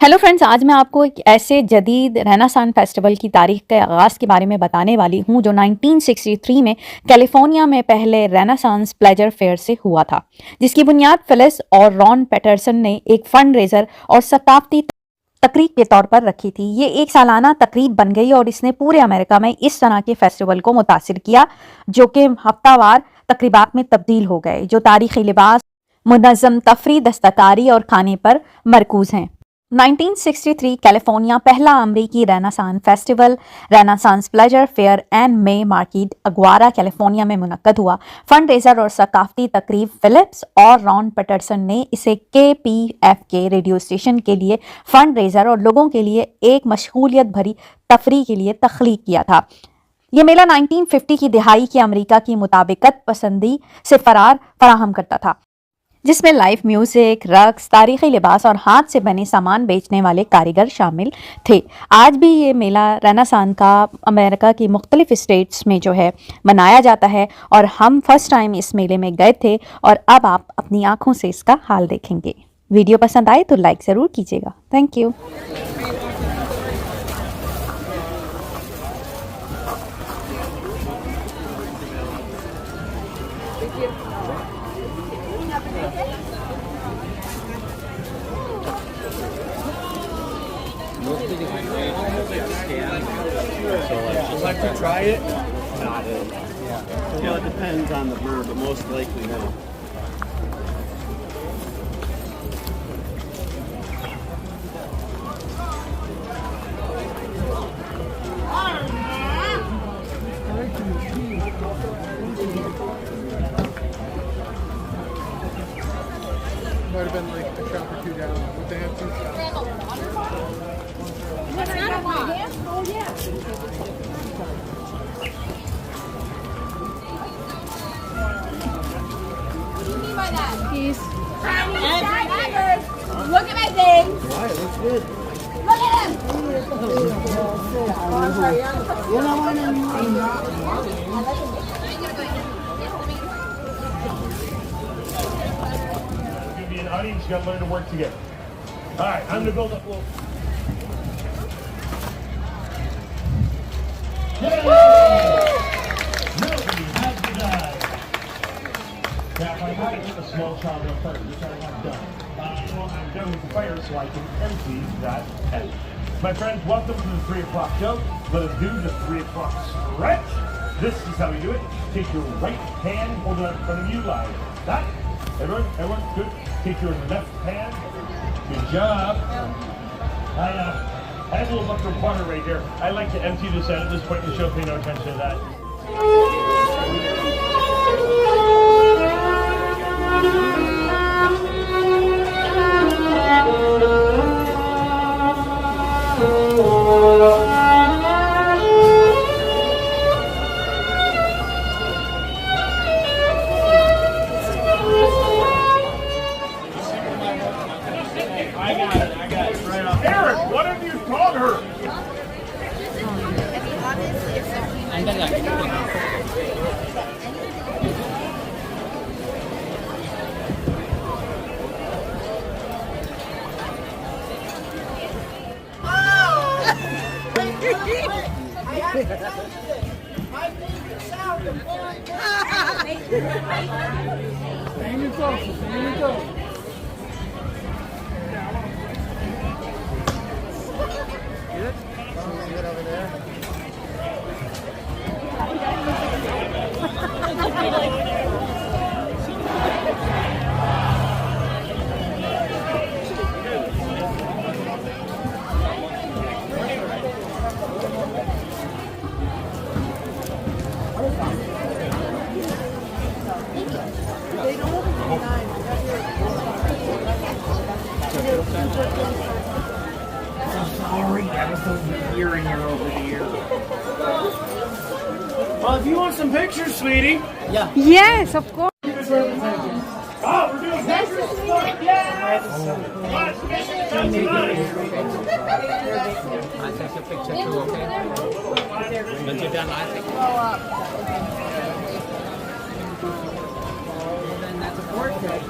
Hello friends, आज मैं आपको एक ऐसे जदीद रेनेसांस फेस्टिवल की तारीख के आगाज़ के बारे में बताने वाली हूं जो 1963 में कैलिफोर्निया में पहले रेनेसांस प्लेजर फेयर से हुआ था, जिसकी बुनियाद फिलिस और रॉन पैटरसन ने एक फंड रेजर और सकाफती तकरीब के तौर पर रखी थी। ये एक सालाना तकरीब बन गई और इसने पूरे अमेरिका में इस तरह के फेस्टिवल को मुतासिर किया, जो कि हफ्तावार तकरीबात में तब्दील हो गए, जो तारीखी लिबास, मुनज़्ज़म तफरी, दस्तकारी और खाने पर मरकूज हैं। 1963 कैलिफोर्निया पहला अमरीकी renaissance festival renaissance pleasure faire and May market Agoura California में मुनक्कद हुआ। फंड रेजर और सकाफती तकरीब फिलिप्स और रॉन पैटरसन ने इसे KPF के रेडियो स्टेशन के लिए फंड रेजर और लोगों के लिए एक मशगूलियत भरी तफरी के लिए तख्लीक किया था। यह मेला 1950 की दिहाई की अमरीका की मुताबिकत पसंदी से फराहम करता था, जिसमें लाइव म्यूजिक, रक्स, तारीखी लिबास और हाथ से बने सामान बेचने वाले कारीगर शामिल थे। आज भी ये मेला रेनेसांस का अमेरिका की मुख्तलिफ स्टेट्स में जो है मनाया जाता है और हम फर्स्ट टाइम इस मेले में गए थे और अब आप अपनी आंखों से इसका हाल देखेंगे। वीडियो पसंद आए तो लाइक ज़रूर कीजिएगा। Thank you. Would like to try it? Not it. Yeah, it depends on the bird, but most likely no. Might have been like a shop or two down, but they have two shops. What's that about? Oh, yeah. What do you mean by that? Peace. Look at my thing. Why? It looks good. Look at him. Be an audience, you got to learn to work together. All right, I'm going to build up a little. Nobody has to die. Now, if I had to take a small child on fire, which I have done, well, I'm done with the fire, so I can empty that head. My friends, welcome to the 3 o'clock show. Let us do the 3 o'clock stretch. This is how we do it. Take your right hand, hold it out in front of you, like that. Everyone, good. Take your left hand. Good job. I have a little bucket of water right here. I like to empty this out at this point in the show. Pay no attention to that. I got it right off. Eric, what have you taught her? Sorry, I was over here and you're over here. Well, if you want some pictures, sweetie. Yes, of course. Oh, we're doing that. I'll take your picture too, okay? Once you're done, I'll take it. Then that's a portrait.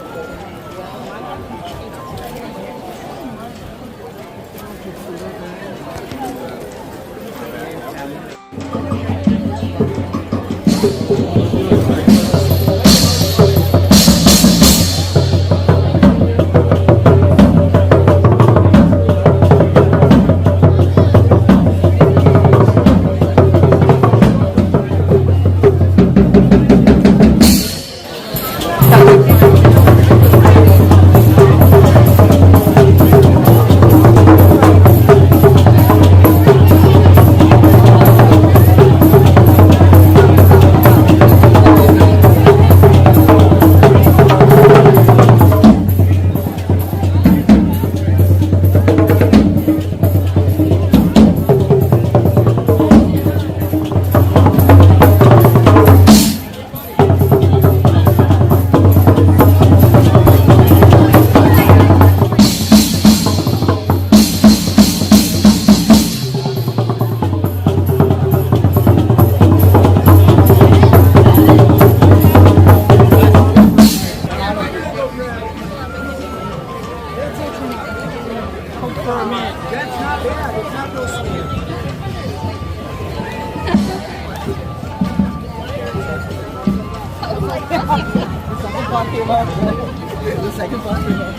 The second part came up.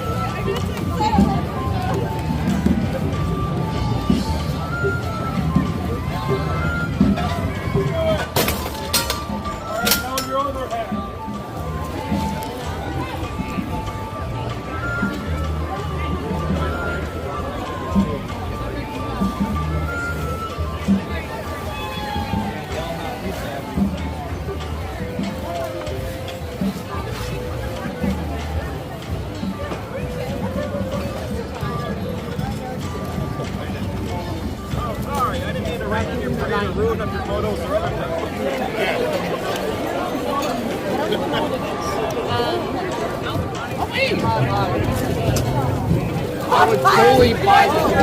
I would totally buy this.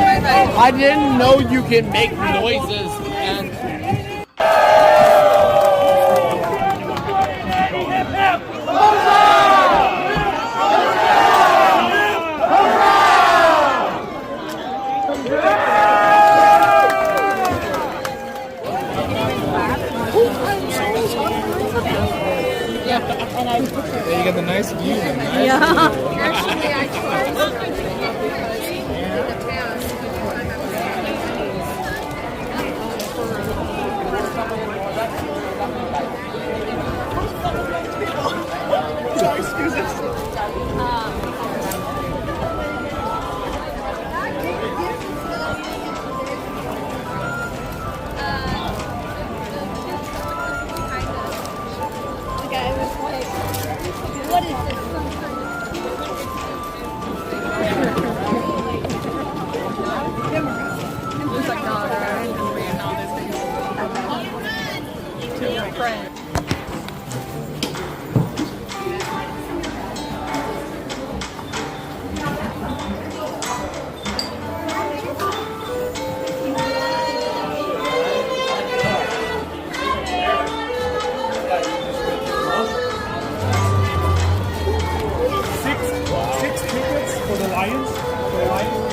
I didn't know you can make noises and Yeah, you got the nice view. Actually, I tried something because in the past, the guy was like, what is this? It's like, no, they're bringing all this thing to your friend. Six tickets for the Lions. For the Lions.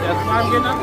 that's why I'm getting up.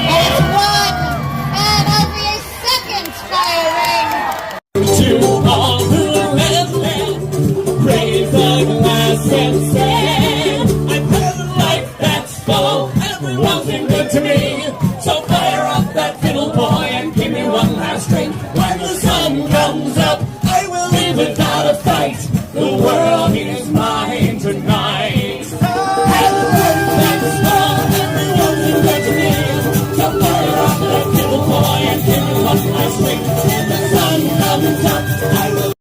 It's one, and it'll be his second firing. To all who live, raise a glass and say, I've had a life that's full, everyone's been good to me. So fire up that fiddle, boy, and give me one last drink. When the sun comes up, I will leave without a fight. The world is mine tonight. Have a life that's full, everyone's been good to me. So fire up that fiddle, boy, and give me one last drink. When the sun comes up, I will.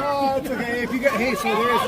Oh, it's okay. If you get, hey, so there's